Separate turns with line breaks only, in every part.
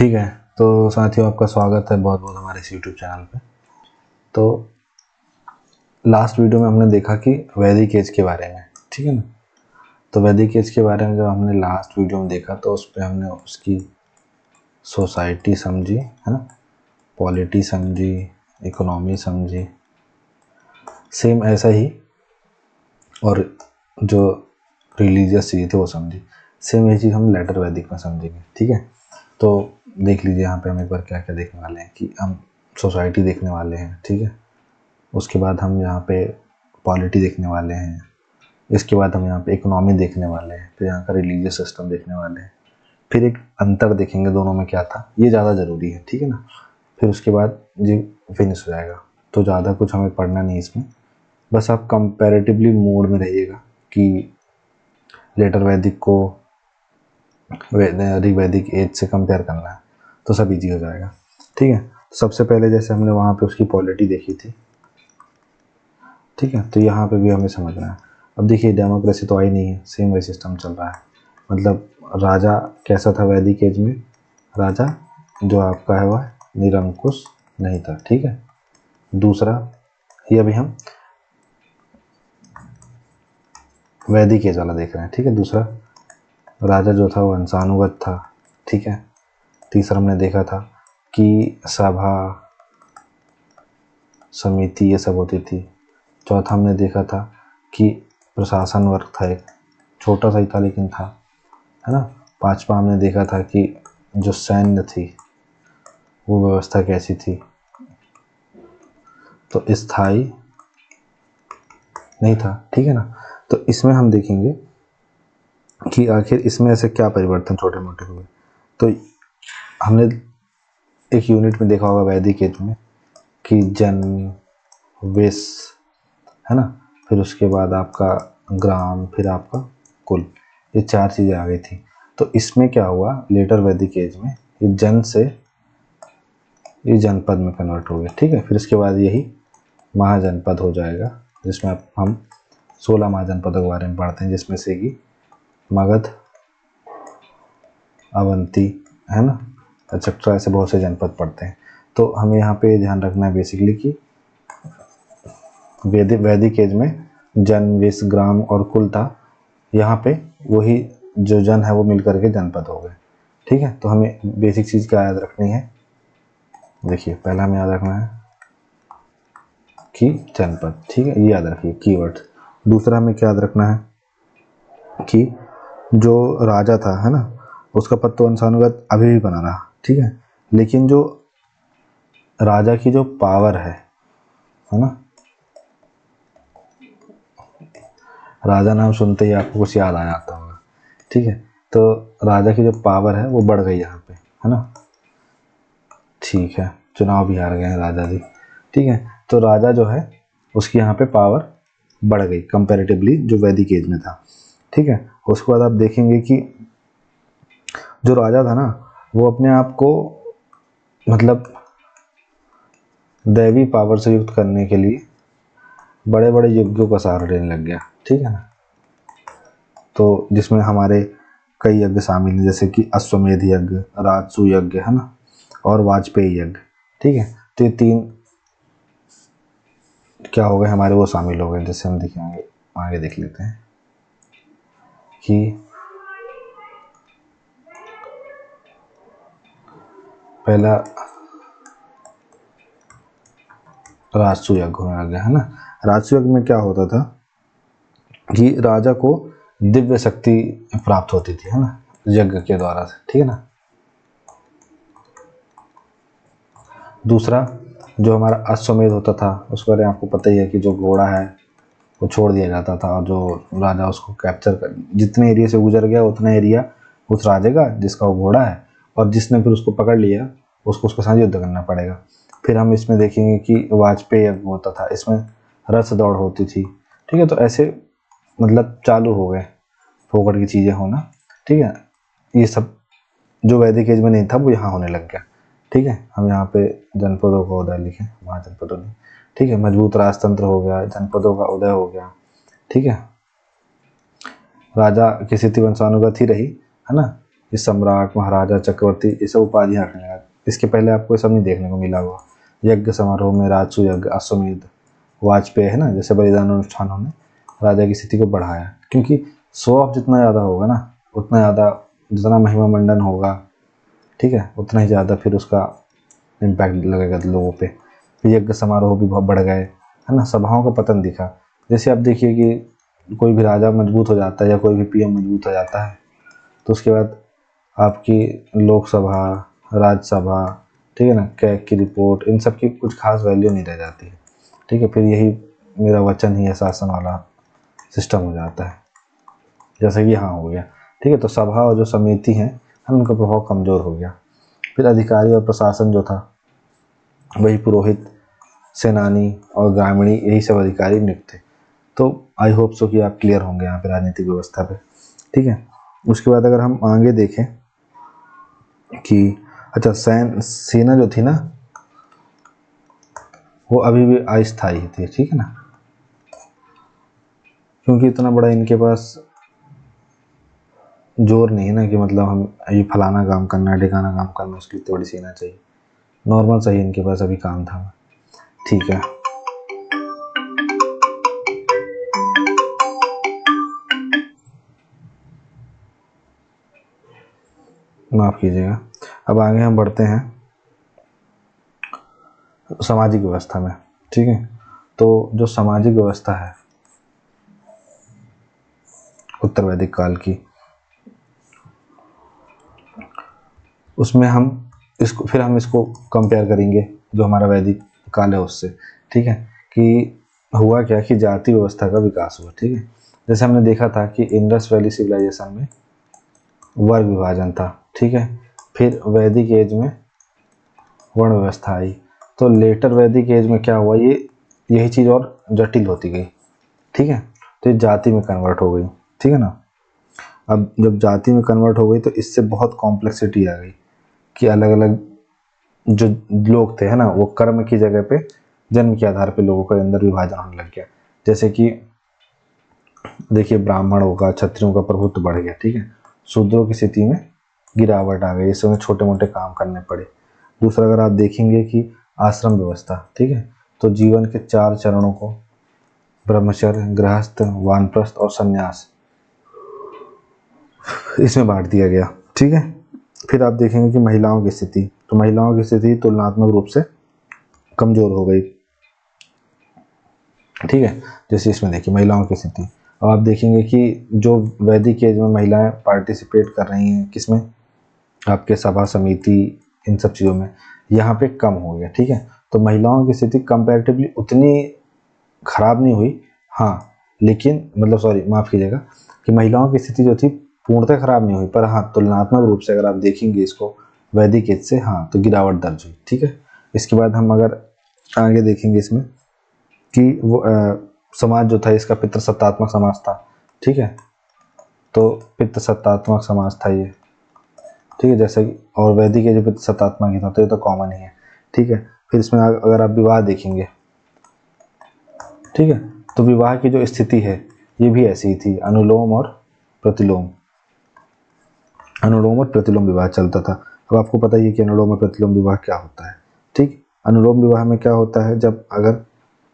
ठीक है, तो साथियों आपका स्वागत है बहुत बहुत हमारे इस यूट्यूब चैनल पे। तो लास्ट वीडियो में हमने देखा कि वैदिक एज के बारे में, ठीक है ना। तो वैदिक एज के बारे में जब हमने लास्ट वीडियो में देखा तो उस पर हमने उसकी सोसाइटी समझी, है ना, पॉलिटी समझी, इकोनॉमी समझी, सेम ऐसा ही, और जो रिलीजियस चीज़ थे वो समझी। सेम यही चीज़ हम लेटर वैदिक में समझेंगे, ठीक है। तो देख लीजिए यहाँ पे हम एक बार क्या क्या देखने वाले हैं कि हम सोसाइटी देखने वाले हैं, ठीक है। उसके बाद हम यहाँ पे पॉलिटी देखने वाले हैं, इसके बाद हम यहाँ पे इकोनॉमी देखने वाले हैं, फिर यहाँ का रिलीजियस सिस्टम देखने वाले हैं, फिर एक अंतर देखेंगे दोनों में क्या था, ये ज़्यादा ज़रूरी है, ठीक है ना। फिर उसके बाद जी फिनिश हो जाएगा। तो ज़्यादा कुछ हमें पढ़ना नहीं इसमें, बस आप कंपैरेटिवली मोड में रहिएगा कि लेटर वैदिक को ऋग्वैदिक एज से कंपेयर करना है तो सब इजी हो जाएगा, ठीक है। सबसे पहले जैसे हमने वहाँ पे उसकी पॉलिटी देखी थी, ठीक है, तो यहाँ पे भी हमें समझना है। अब देखिए डेमोक्रेसी तो आई नहीं है, सेम वही सिस्टम चल रहा है। मतलब राजा कैसा था वैदिक एज में, राजा जो आपका है वह निरंकुश नहीं था, ठीक है। दूसरा, ये अभी हम वैदिक एज वाला देख रहे हैं, ठीक है। दूसरा, राजा जो था वो वंशानुगत था, ठीक है। तीसरा हमने देखा था कि सभा समिति ये सब होती थी। चौथा हमने देखा था कि प्रशासन वर्ग था, एक छोटा सा ही था लेकिन था, है ना। पांचवा हमने देखा था कि जो सैन्य थी वो व्यवस्था कैसी थी, तो स्थायी नहीं था, ठीक है ना। तो इसमें हम देखेंगे कि आखिर इसमें ऐसे क्या परिवर्तन छोटे मोटे हुए। तो हमने एक यूनिट में देखा होगा वैदिक एज में कि जन्म, वेश, है ना, फिर उसके बाद आपका ग्राम, फिर आपका कुल, ये चार चीज़ें आ गई थी। तो इसमें क्या हुआ लेटर वैदिक एज में, ये जन से ये जनपद में कन्वर्ट हो गया, ठीक है। फिर इसके बाद यही महाजनपद हो जाएगा, जिसमें हम 16 महाजनपदों के बारे में पढ़ते हैं, जिसमें से कि मगध, अवंती, है ना, एक्सेट्रा, ऐसे बहुत से जनपद पढ़ते हैं। तो हमें यहाँ पे ध्यान रखना है बेसिकली कि वैदिक एज में जन, वेश, ग्राम और कुल था। यहाँ पे वही जो जन है वो मिल करके जनपद हो गए, ठीक है। तो हमें बेसिक चीज़ क्या याद रखनी है, देखिए पहला हमें याद रखना है कि जनपद, ठीक है, ये याद रखिए कीवर्ड। दूसरा हमें क्या याद रखना है कि जो राजा था, है ना, उसका पद तो वंशानुगत अभी भी बना रहा, ठीक है। लेकिन जो राजा की जो पावर है ना, राजा नाम सुनते ही आपको कुछ याद आ जाता होगा, ठीक है। तो राजा की जो पावर है वो बढ़ गई यहाँ पे, है ना, ठीक है। चुनाव भी हार गए हैं राजा जी, ठीक है। तो राजा जो है उसकी यहाँ पे पावर बढ़ गई कंपैरेटिवली जो वैदिक एज में था, ठीक है। उसके बाद आप देखेंगे कि जो राजा था ना वो अपने आप को मतलब दैवी पावर से युक्त करने के लिए बड़े बड़े यज्ञों का सहारा लेने लग गया, ठीक है ना। तो जिसमें हमारे कई यज्ञ शामिल हैं, जैसे कि अश्वमेध यज्ञ, राजसू यज्ञ, है ना, और वाजपेयी यज्ञ, ठीक है। तो ये तीन क्या हो गए हमारे, वो शामिल हो गए। जैसे हम दिखाएंगे, आगे देख लेते हैं कि पहला राजसू यज्ञ होने लग गया, है ना। राजसू यज्ञ में क्या होता था कि राजा को दिव्य शक्ति प्राप्त होती थी, है ना, यज्ञ के द्वारा से, ठीक है ना। दूसरा जो हमारा अश्वमेध होता था उसके बारे में आपको पता ही है कि जो घोड़ा है वो छोड़ दिया जाता था, और जो राजा उसको कैप्चर कर, जितने एरिया से गुजर गया उतना एरिया उस राजे का जिसका वो घोड़ा है, और जिसने फिर उसको पकड़ लिया उसको उसके साथ युद्ध करना पड़ेगा। फिर हम इसमें देखेंगे कि वाजपेयी यज्ञ होता था, इसमें रथ दौड़ होती थी, ठीक है। तो ऐसे मतलब चालू हो गए फोकट की चीज़ें होना, ठीक है। ये सब जो वैदिक एज में नहीं था वो यहाँ होने लग गया, ठीक है। हम यहाँ पे जनपदों का उदय लिखें, महाजनपदों नहीं, ठीक है। मजबूत राजतंत्र हो गया, जनपदों का उदय हो गया, ठीक है। राजा की स्थिति वंशानुगत ही रही, है ना, ये सम्राट, महाराजा, चक्रवर्ती, ये सब उपाधियाँ रखने लगा। इसके पहले आपको ये सब नहीं देखने को मिला हुआ। यज्ञ समारोह में राजसु यज्ञ, अश्वमेध, वाजपेयी है ना, जैसे बलिदान अनुष्ठानों ने राजा की स्थिति को बढ़ाया, क्योंकि शो ऑफ जितना ज़्यादा होगा ना, उतना ज़्यादा जितना महिमा मंडन होगा, ठीक है, उतना ही ज़्यादा फिर उसका इम्पैक्ट लगेगा लोगों पे। फिर यज्ञ समारोह भी बहुत बढ़ गए, है ना, सभाओं का पतन दिखा। जैसे आप देखिए कि कोई भी राजा मजबूत हो जाता है या कोई भी पीएम मजबूत हो जाता है, तो उसके बाद आपकी लोकसभा, राज्यसभा, ठीक है ना, कैग की रिपोर्ट, इन सब की कुछ खास वैल्यू नहीं रह जाती है, ठीक है। फिर यही मेरा वचन ही है शासन वाला सिस्टम हो जाता है, जैसे कि यहाँ हो गया, ठीक है। तो सभा और जो समिति हैं, उनका प्रभाव कमज़ोर हो गया। फिर अधिकारी और प्रशासन जो था, वही पुरोहित, सेनानी और ग्रामीणी, यही सब अधिकारी नियुक्त थे। तो आई होप सो कि आप क्लियर होंगे यहाँ पे राजनीतिक व्यवस्था पे, ठीक है। उसके बाद अगर हम आगे देखें कि अच्छा, सेना जो थी ना, वो अभी भी अस्थायी थी, ठीक है ना, क्योंकि इतना बड़ा इनके पास जोर नहीं है ना कि मतलब हम ये फलाना काम करना है, ढिकाना काम करना, उसके लिए थोड़ी सेना चाहिए। नॉर्मल सही इनके पास अभी काम था, ठीक है। माफ़ कीजिएगा। अब आगे हम बढ़ते हैं सामाजिक व्यवस्था में, ठीक है। तो जो सामाजिक व्यवस्था है उत्तर वैदिक काल की, उसमें हम इसको कंपेयर करेंगे जो हमारा वैदिक काल है उससे, ठीक है। कि हुआ क्या कि जाति व्यवस्था का विकास हुआ, ठीक है। जैसे हमने देखा था कि इंडस वैली सिविलाइजेशन में वर्ग विभाजन था, ठीक है। फिर वैदिक एज में वर्ण व्यवस्था आई। तो लेटर वैदिक एज में क्या हुआ, यही चीज़ और जटिल होती गई, ठीक है। तो ये जाति में कन्वर्ट हो गई, ठीक है ना। अब जब जाति में कन्वर्ट हो गई तो इससे बहुत कॉम्प्लेक्सिटी आ गई कि अलग अलग जो लोग थे, है ना, वो कर्म की जगह पे जन्म के आधार पे लोगों के अंदर विभाजन होने लग गया। जैसे कि देखिए, ब्राह्मणों का, क्षत्रियों का प्रभुत्व बढ़ गया, ठीक है। शूद्रों की स्थिति में गिरावट आ गई, इसमें छोटे मोटे काम करने पड़े। दूसरा, अगर आप देखेंगे कि आश्रम व्यवस्था, ठीक है, तो जीवन के 4 चरणों को ब्रह्मचर्य, गृहस्थ, वानप्रस्थ और संन्यास, इसमें बांट दिया गया, ठीक है। फिर आप देखेंगे कि महिलाओं की स्थिति, तो महिलाओं की स्थिति तुलनात्मक रूप से कमजोर हो गई, ठीक है। जैसे इसमें देखिए महिलाओं की स्थिति, अब आप देखेंगे कि जो वैदिक एज में महिलाएं पार्टिसिपेट कर रही हैं किसमें, आपके सभा समिति, इन सब चीज़ों में, यहाँ पे कम हो गया, ठीक है। तो महिलाओं की स्थिति कंपैरेटिवली उतनी खराब नहीं हुई, हाँ, लेकिन मतलब सॉरी माफ़ कीजिएगा, कि महिलाओं की स्थिति जो थी पूर्णतः खराब नहीं हुई, पर हाँ, तुलनात्मक रूप से अगर आप देखेंगे इसको वैदिक एज से, हाँ, तो गिरावट दर्ज हुई, ठीक है। इसके बाद हम अगर आगे देखेंगे इसमें कि वो समाज जो था इसका पितृसत्तात्मक समाज था, ठीक है। तो पितृसत्तात्मक समाज था ये, ठीक है। जैसे कि और वैदिक जो पितृसत्तात्मक ही था, तो ये तो कॉमन ही है, ठीक है। फिर इसमें अगर आप विवाह देखेंगे, ठीक है, तो विवाह की जो स्थिति है ये भी ऐसी ही थी, अनुलोम और प्रतिलोम, अनुलोम और प्रतिलोम विवाह चलता था। अब आपको पता ही है कि अनुलोम और प्रतिलोम विवाह क्या होता है, ठीक। अनुलोम विवाह में क्या होता है, जब अगर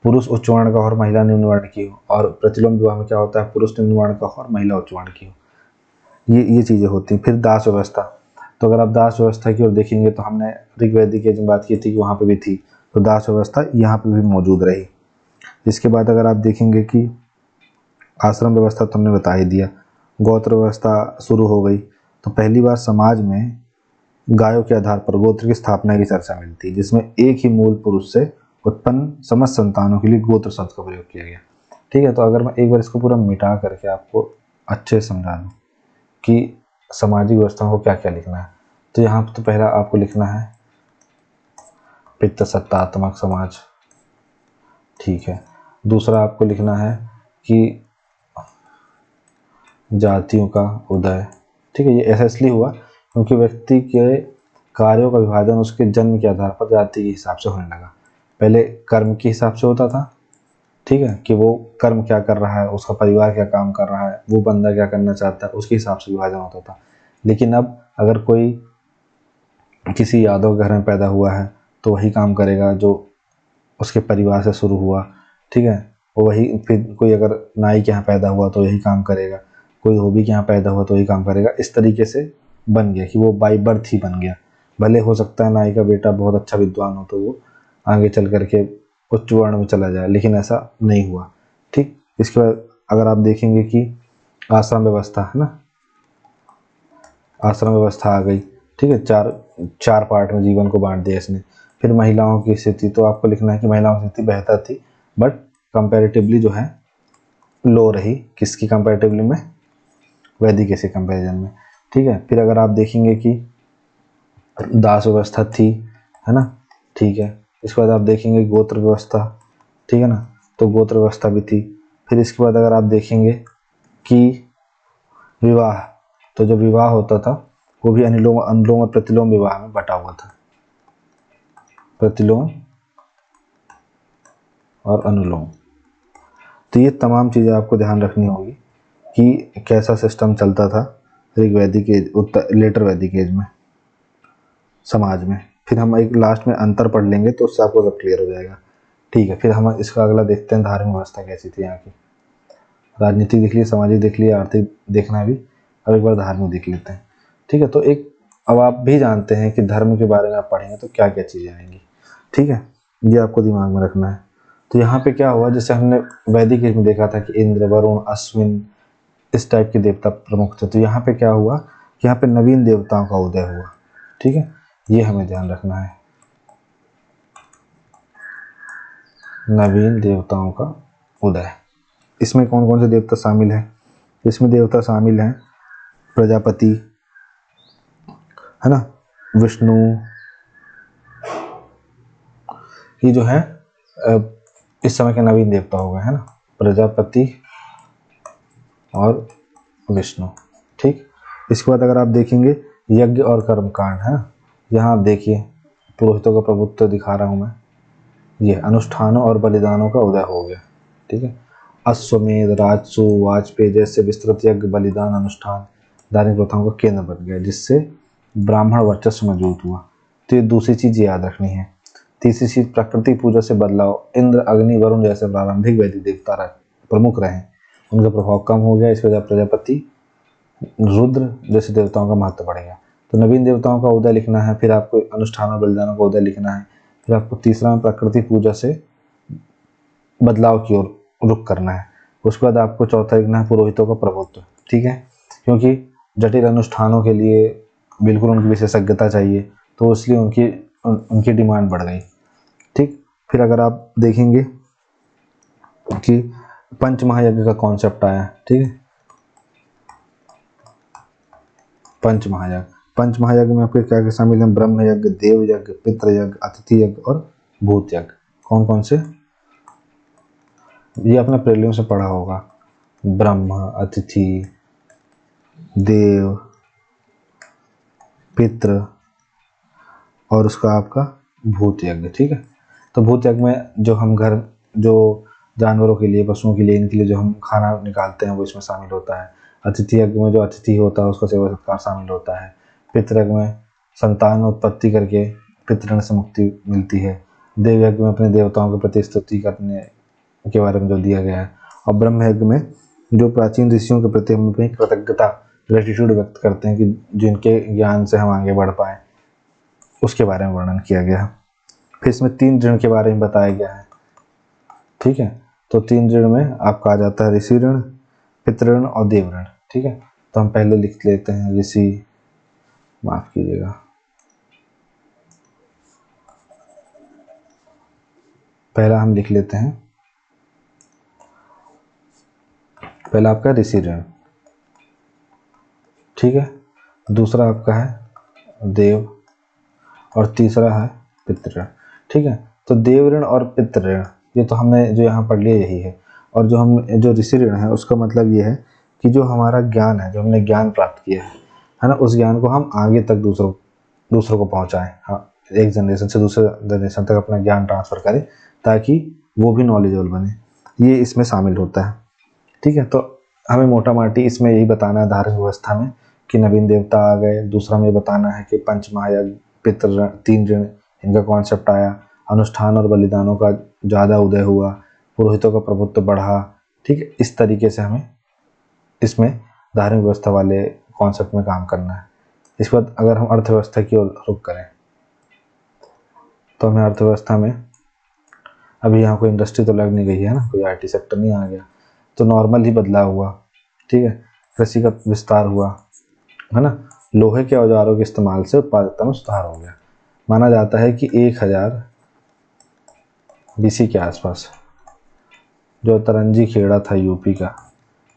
पुरुष उच्च वर्ण का और महिला निम्न वर्ण की हो, और प्रतिलोम विवाह में क्या होता है, पुरुष निम्न वर्ण का और महिला उच्च वर्ण की हो, ये चीज़ें होती हैं। फिर दास व्यवस्था, तो अगर आप दास व्यवस्था की ओर देखेंगे तो हमने ऋग्वैदिक की बात की थी कि वहाँ पे भी थी, तो दास व्यवस्था यहाँ पे भी मौजूद रही। इसके बाद अगर आप देखेंगे कि आश्रम व्यवस्था तो हमने बता ही दिया, गोत्र व्यवस्था शुरू हो गई। तो पहली बार समाज में गायों के आधार पर गोत्र की स्थापना की चर्चा मिलती है, जिसमें एक ही मूल पुरुष से उत्पन्न समस्त संतानों के लिए गोत्र शब्द का प्रयोग किया गया, ठीक है। तो अगर मैं एक बार इसको पूरा मिटा करके आपको अच्छे से समझा दूँ कि सामाजिक व्यवस्था को क्या क्या लिखना है, तो यहाँ तो पहला आपको लिखना है पितृसत्तात्मक समाज, ठीक है। दूसरा आपको लिखना है कि जातियों का उदय, ठीक है। ये ऐसा इसलिए हुआ क्योंकि व्यक्ति के कार्यों का विभाजन उसके जन्म के आधार पर जाति के हिसाब से होने लगा। पहले कर्म के हिसाब से होता था, ठीक है, कि वो कर्म क्या कर रहा है, उसका परिवार क्या काम कर रहा है, वो बंदा क्या करना चाहता है, उसके हिसाब से विभाजन होता था। लेकिन अब अगर कोई किसी यादव घर में पैदा हुआ है तो वही काम करेगा जो उसके परिवार से शुरू हुआ, ठीक है। वही फिर कोई अगर नाई के यहाँ पैदा हुआ तो यही काम करेगा, कोई धोबी के यहाँ पैदा हुआ तो यही काम करेगा। इस तरीके से बन गया कि वो बाई बर्थ ही बन गया। भले हो सकता है नाई का बेटा बहुत अच्छा विद्वान हो तो वो आगे चल करके उच्च वर्ण में चला जाए, लेकिन ऐसा नहीं हुआ, ठीक। इसके बाद अगर आप देखेंगे कि आश्रम व्यवस्था है ना, आश्रम व्यवस्था आ गई, ठीक है। चार पार्ट में जीवन को बांट दिया इसने। फिर महिलाओं की स्थिति, तो आपको लिखना है कि महिलाओं की स्थिति बेहतर थी, बट कंपैरेटिवली जो है लो रही। किसकी कंपैरेटिवली में? वैदिक के कंपैरिजन में, ठीक है। फिर अगर आप देखेंगे कि दास व्यवस्था थी, है ना, ठीक है। इसके बाद आप देखेंगे गोत्र व्यवस्था, ठीक है ना, तो गोत्र व्यवस्था भी थी। फिर इसके बाद अगर आप देखेंगे कि विवाह, तो जो विवाह होता था वो भी अनुलोम और प्रतिलोम विवाह में बटा हुआ था। प्रतिलोम और अनुलोम। तो ये तमाम चीज़ें आपको ध्यान रखनी होगी कि कैसा सिस्टम चलता था ऋग वैदिक एज, लेटर वैदिक एज में समाज में। फिर हम एक लास्ट में अंतर पढ़ लेंगे तो उससे आपको सब क्लियर हो जाएगा, ठीक है। फिर हम इसका अगला देखते हैं धार्मिक व्यवस्था कैसी थी यहाँ की। राजनीतिक देख लिया, सामाजिक देख लिया, आर्थिक देखना है भी, अब एक बार धार्मिक देख लेते हैं, ठीक है। तो एक अब आप भी जानते हैं कि धर्म के बारे में आप पढ़ेंगे तो क्या क्या चीज़ें आएंगी, ठीक है। ये आपको दिमाग में रखना है। तो यहाँ पे क्या हुआ, जैसे हमने वैदिक में देखा था कि इंद्र, वरुण, अश्विन, इस टाइप के देवता प्रमुख थे। तो यहाँ पे क्या हुआ कि यहाँ पे नवीन देवताओं का उदय हुआ, ठीक है। ये हमें ध्यान रखना है, नवीन देवताओं का उदय। इसमें कौन कौन से देवता शामिल हैं? इसमें देवता शामिल हैं प्रजापति, है ना, विष्णु, ये जो है इस समय के नवीन देवता हो गए, है ना, प्रजापति और विष्णु, ठीक। इसके बाद अगर आप देखेंगे यज्ञ और कर्मकांड, है ना, यहाँ आप देखिए पुरोहितों का प्रभुत्व दिखा रहा हूँ मैं। ये अनुष्ठानों और बलिदानों का उदय हो गया, ठीक है। अश्वमेध, राजसु, वाजपेयी जैसे विस्तृत यज्ञ, बलिदान, अनुष्ठान धार्मिक प्रथाओं का केंद्र बन गया, जिससे ब्राह्मण वर्चस्व मजबूत हुआ। तो ये दूसरी चीज याद रखनी है। तीसरी चीज प्रकृति पूजा से बदलाव। इंद्र, अग्नि, वरुण जैसे प्रारंभिक वैदिक देवता प्रमुख रहे, उनका प्रभाव कम हो गया। इस वजह प्रजापति, रुद्र जैसे देवताओं का महत्व बढ़ गया। तो नवीन देवताओं का उदय लिखना है, फिर आपको अनुष्ठान और बलिदानों का उदय लिखना है, फिर आपको तीसरा में प्रकृति पूजा से बदलाव की ओर रुख करना है। उसके बाद आपको चौथा लिखना है पुरोहितों का प्रभुत्व, ठीक है, क्योंकि जटिल अनुष्ठानों के लिए बिल्कुल उनकी विशेषज्ञता चाहिए, तो इसलिए उनकी डिमांड बढ़ गई, ठीक। फिर अगर आप देखेंगे कि पंच महायज्ञ का कॉन्सेप्ट आया, ठीक है। पंच महायज्ञ में आपके क्या क्या शामिल है? ब्रह्म यज्ञ, देव यज्ञ, पितृ यज्ञ, अतिथि यज्ञ और भूत यज्ञ। कौन कौन से? ये आपने प्रीलिम्स से पढ़ा होगा, ब्रह्म, अतिथि, देव, पितृ और उसका आपका भूत यज्ञ, ठीक है। तो भूत यज्ञ में जो हम घर, जो जानवरों के लिए, पशुओं के लिए, इनके लिए जो हम खाना निकालते हैं वो इसमें शामिल होता है। अतिथि यज्ञ में जो अतिथि होता है उसका सेवा सत्कार शामिल होता है। पितृ यज्ञ में संतान उत्पत्ति करके पितृण से मुक्ति मिलती है। देव यज्ञ में अपने देवताओं के प्रति स्तुति करने के बारे में जो दिया गया है। और ब्रह्म यज्ञ में जो प्राचीन ऋषियों के प्रति हम अपनी कृतज्ञता, ग्रेटिट्यूड व्यक्त करते हैं कि जिनके ज्ञान से हम आगे बढ़ पाए, उसके बारे में वर्णन किया गया है। फिर इसमें 3 ऋण के बारे में बताया गया है, ठीक है। तो 3 ऋण में आपका आ जाता है ऋषि ऋण, पितृण और देव ऋण, ठीक है। तो हम पहले लिख लेते हैं ऋषि, माफ कीजिएगा, पहला हम लिख लेते हैं, पहला आपका ऋषि ऋण, ठीक है। दूसरा आपका है देव और तीसरा है पितृ, ठीक है। तो देव ऋण और पितृ ऋण ये तो हमने जो यहाँ पढ़ लिया यही है। और जो ऋषि ऋण है उसका मतलब ये है कि जो हमारा ज्ञान है, जो हमने ज्ञान प्राप्त किया है ना, उस ज्ञान को हम आगे तक दूसरों को पहुँचाएं। हाँ, एक जनरेशन से दूसरे जनरेशन तक अपना ज्ञान ट्रांसफ़र करें ताकि वो भी नॉलेजेबल बने, ये इसमें शामिल होता है, ठीक है। तो हमें मोटा माटी इसमें यही बताना है धार्मिक व्यवस्था में कि नवीन देवता आ गए। दूसरा हमें बताना है कि पंच महायज्ञ, पितृ, 3 ऋण, इनका कॉन्सेप्ट आया। अनुष्ठान और बलिदानों का ज़्यादा उदय हुआ, पुरोहितों का प्रभुत्व बढ़ा। ठीक है, इस तरीके से हमें इसमें धार्मिक व्यवस्था वाले कॉन्सेप्ट में काम करना है। इसके बाद अगर हम अर्थव्यवस्था की ओर रुख करें तो हमें अर्थव्यवस्था में अभी यहाँ कोई इंडस्ट्री तो लग नहीं गई है ना, कोई IT सेक्टर नहीं आ गया, तो नॉर्मल ही बदलाव हुआ। ठीक है, कृषि का विस्तार हुआ, है ना। लोहे के औजारों के इस्तेमाल से उत्पादकता में सुधार हो गया। माना जाता है कि 1000 BC के आसपास जो तरंजी खेड़ा था यूपी का,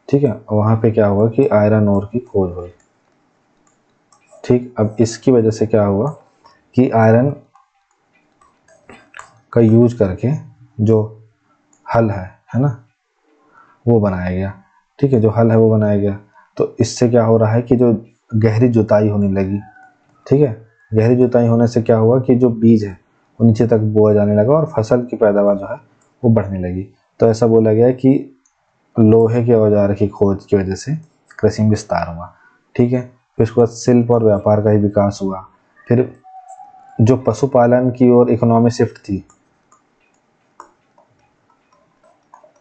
ठीक है, वहाँ पे क्या हुआ कि आयरन ओर की खोज हुई। ठीक, अब इसकी वजह से क्या हुआ कि आयरन का यूज करके जो हल है ना, वो बनाया गया। ठीक है, जो हल है वो बनाया गया। तो इससे क्या हो रहा है कि जो गहरी जुताई होने लगी। ठीक है, गहरी जुताई होने से क्या हुआ कि जो बीज है वो नीचे तक बोया जाने लगा और फसल की पैदावार जो है वो बढ़ने लगी। तो ऐसा बोला गया कि लोहे के औजार की खोज की वजह से कृषि में विस्तार हुआ। ठीक है, फिर उसके बाद शिल्प और व्यापार का ही विकास हुआ। फिर जो पशुपालन की ओर इकोनॉमी शिफ्ट थी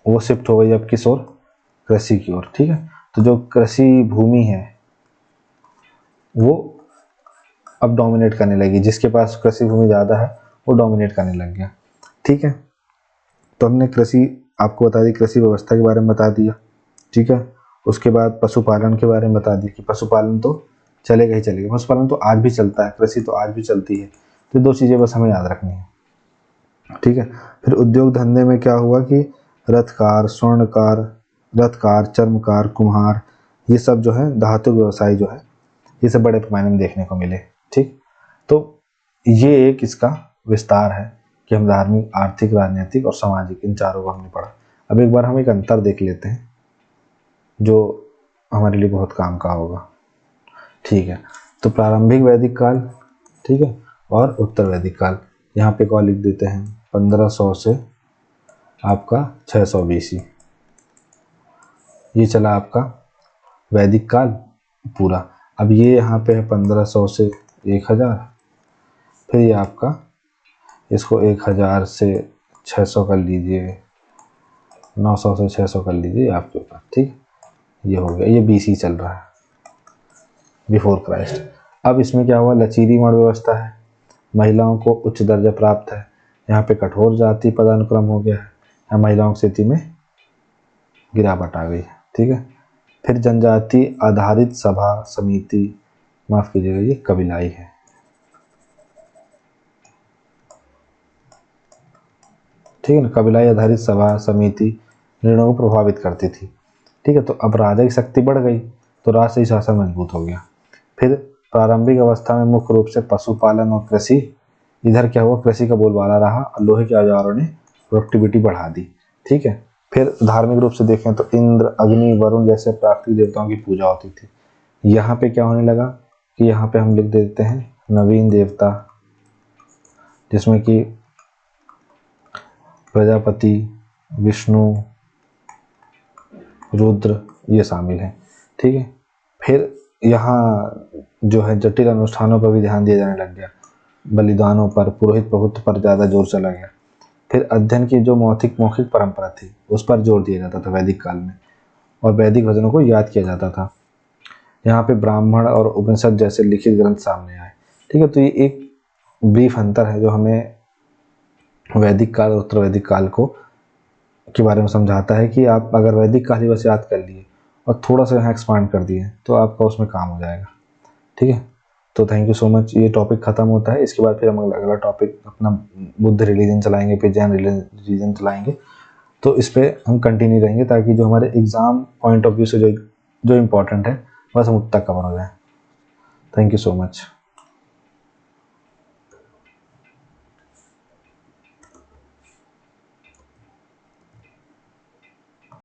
वो शिफ्ट हो गई अब किस ओर, कृषि की ओर। ठीक है, तो जो कृषि भूमि है वो अब डोमिनेट करने लगी, जिसके पास कृषि भूमि ज़्यादा है वो डोमिनेट करने लग गया। ठीक है, तो हमने कृषि आपको बता दी, कृषि व्यवस्था के बारे में बता दिया। ठीक है, उसके बाद पशुपालन के बारे में बता दिया कि पशुपालन तो चलेगा ही चलेगा, पशुपालन तो आज भी चलता है, कृषि तो आज भी चलती है। तो 2 चीज़ें बस हमें याद रखनी है। ठीक है, फिर उद्योग धंधे में क्या हुआ कि रथकार, स्वर्णकार, रथकार, चर्मकार, कुम्हार, ये सब जो है धातु व्यवसाय जो है ये सब बड़े पैमाने में देखने को मिले। ठीक, तो ये एक इसका विस्तार है कि हम धार्मिक, आर्थिक, राजनीतिक और सामाजिक इन चारों को हमने पढ़ा। अब एक बार हम एक अंतर देख लेते हैं जो हमारे लिए बहुत काम का होगा। ठीक है, तो प्रारंभिक वैदिक काल, ठीक है, और उत्तर वैदिक काल। यहाँ पे कॉल लिख देते हैं 1500 से आपका 600 BC। ये चला आपका वैदिक काल पूरा। अब ये यहाँ पे है 1500 से 1000, फिर ये आपका इसको 1000 से 600 कर लीजिए, 900 से 600 कर लीजिए आपके ऊपर। ठीक, ये हो गया, ये BC चल रहा है, बिफोर क्राइस्ट। अब इसमें क्या हुआ, लचीली वर्ण व्यवस्था है, महिलाओं को उच्च दर्जा प्राप्त है। यहाँ पे कठोर जाति पदानुक्रम हो गया है, यहाँ महिलाओं की स्थिति में गिरावट आ गई है। ठीक है, फिर जनजाति आधारित सभा समिति, माफ कीजिएगा ये कबीलाई है। ठीक है ना, कबीलाई आधारित सभा समिति निर्णयों को प्रभावित करती थी। ठीक है, तो अब राजा की शक्ति बढ़ गई तो राष्ट्रीय शासन मजबूत हो गया। फिर प्रारंभिक अवस्था में मुख्य रूप से पशुपालन और कृषि, इधर क्या हुआ, कृषि का बोलबाला रहा और लोहे के औजारों ने प्रोडक्टिविटी बढ़ा दी। ठीक है, फिर धार्मिक रूप से देखें तो इंद्र, अग्नि, वरुण जैसे प्राकृतिक देवताओं की पूजा होती थी। यहाँ पे क्या होने लगा कि यहाँ पे हम लिख देते हैं नवीन देवता, जिसमें कि प्रजापति, विष्णु, रुद्र ये शामिल हैं। ठीक है, फिर यहाँ जो है जटिल अनुष्ठानों पर भी ध्यान दिया जाने लग गया, बलिदानों पर, पुरोहित प्रभुत्व पर ज़्यादा जोर चला गया। फिर अध्ययन की जो मौखिक परंपरा थी उस पर जोर दिया जाता था वैदिक काल में, और वैदिक वचनों को याद किया जाता था। यहाँ पे ब्राह्मण और उपनिषद जैसे लिखित ग्रंथ सामने आए। ठीक है, तो ये एक ब्रीफ अंतर है जो हमें वैदिक काल और उत्तर वैदिक काल को के बारे में समझाता है कि आप अगर वैदिक काल ही बस याद कर लिए और थोड़ा सा यहाँ एक्सपांड कर दिए तो आपका उसमें काम हो जाएगा। ठीक है, तो थैंक यू सो मच। ये टॉपिक खत्म होता है, इसके बाद फिर हम अगला टॉपिक अपना बुद्ध रिलीजन चलाएंगे, फिर जैन रिलीजन चलाएंगे। तो इस पर हम कंटिन्यू रहेंगे ताकि जो हमारे एग्ज़ाम पॉइंट ऑफ व्यू से जो इम्पोर्टेंट है बस हम उतना कवर हो जाए। Thank you so much.